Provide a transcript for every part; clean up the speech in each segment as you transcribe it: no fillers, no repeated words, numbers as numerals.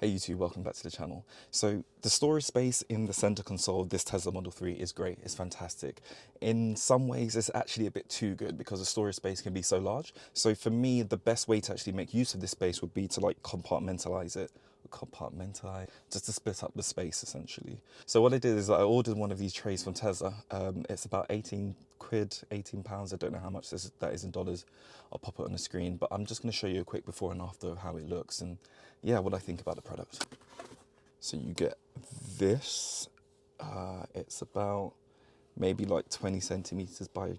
Hey YouTube, welcome back to the channel. So the storage space in the center console of this Tesla Model 3 is great, it's fantastic. In some ways it's actually a bit too good because the storage space can be so large. So for me, the best way to actually make use of this space would be to like compartmentalize it. Just to split up the space essentially. So what I did is I ordered one of these trays from Tesla. It's about 18 quid, 18 pounds. I don't know how much that is in dollars. I'll pop it on the screen, but I'm just going to show you a quick before and after of how it looks and yeah, what I think about the product. So you get this. It's about maybe like 20 centimeters by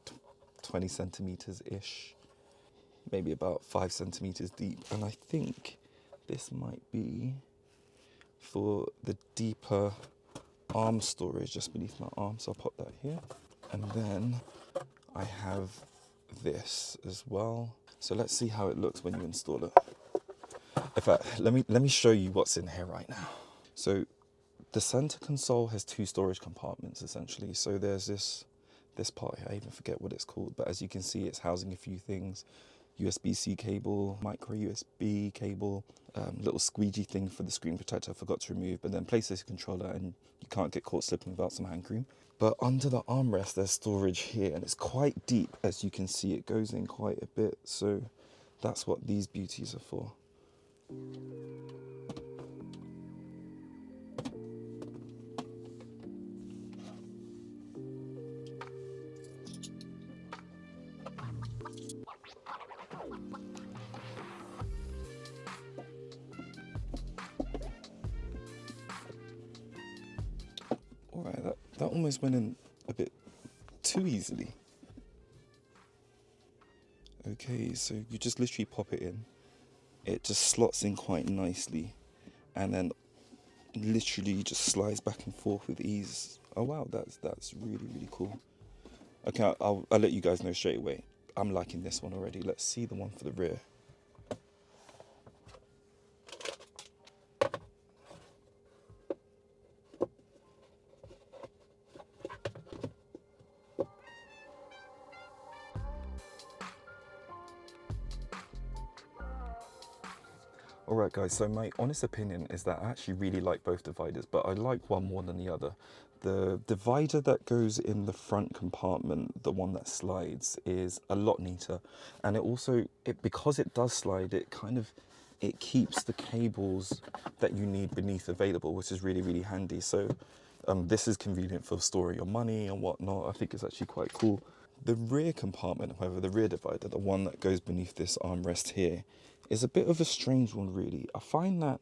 20 centimeters ish, maybe about 5 centimeters deep, and I think this might be for the deeper arm storage just beneath my arm, so I'll pop that here. And then I have this as well. So let's see how it looks when you install it. In fact, let me show you what's in here right now. So the center console has two storage compartments essentially. So there's this part here, I even forget what it's called, but as you can see, it's housing a few things. USB-C cable, micro USB cable, little squeegee thing for the screen protector I forgot to remove, but then PlayStation controller, and you can't get caught slipping without some hand cream. But under the armrest there's storage here, and it's quite deep. As you can see, it goes in quite a bit, so that's what these beauties are for. Alright, that almost went in a bit too easily. Okay, so you just literally pop it in. It just slots in quite nicely, and then literally just slides back and forth with ease. Oh wow, that's really cool. Okay, I'll let you guys know straight away. I'm liking this one already. Let's see the one for the rear. Alright guys, so my honest opinion is that I actually really like both dividers, but I like one more than the other. The divider that goes in the front compartment, the one that slides, is a lot neater, and it also, because it does slide, it keeps the cables that you need beneath available, which is really handy. So this is convenient for storing your money and whatnot. I think it's actually quite cool. The rear compartment, however, the rear divider, the one that goes beneath this armrest here, is a bit of a strange one really. I find that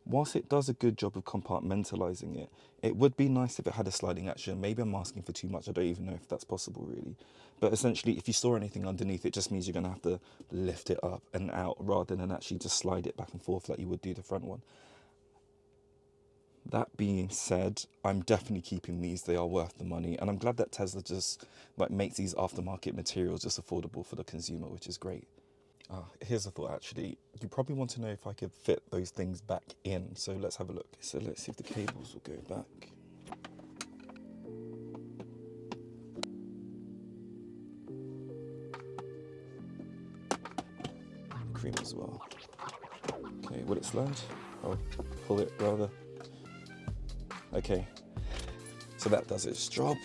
whilst it does a good job of compartmentalizing it, it would be nice if it had a sliding action. Maybe I'm asking for too much, I don't even know if that's possible really. But essentially, if you store anything underneath, it just means you're gonna have to lift it up and out rather than actually just slide it back and forth like you would do the front one. That being said, I'm definitely keeping these. They are worth the money, and I'm glad that Tesla just like makes these aftermarket materials just affordable for the consumer, which is great. Here's a thought actually. You probably want to know if I could fit those things back in, so let's have a look. So let's see if the cables will go back. Cream as well. Okay, will it slide? Oh, pull it rather. Okay, so that does its job.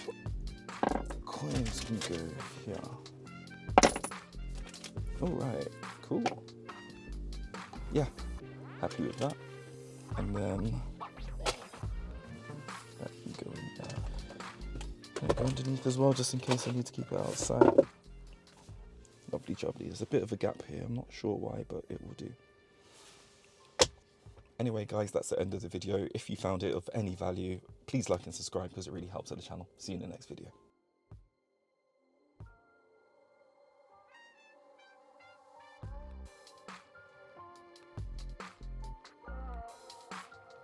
Coins can go here. Alright, cool. Yeah, happy with that. And then that can go in there. Can it go underneath as well, just in case I need to keep it outside? Lovely jubbly. There's a bit of a gap here, I'm not sure why, but it will do. Anyway guys, that's the end of the video. If you found it of any value, please like and subscribe because it really helps out the channel. See you in the next video.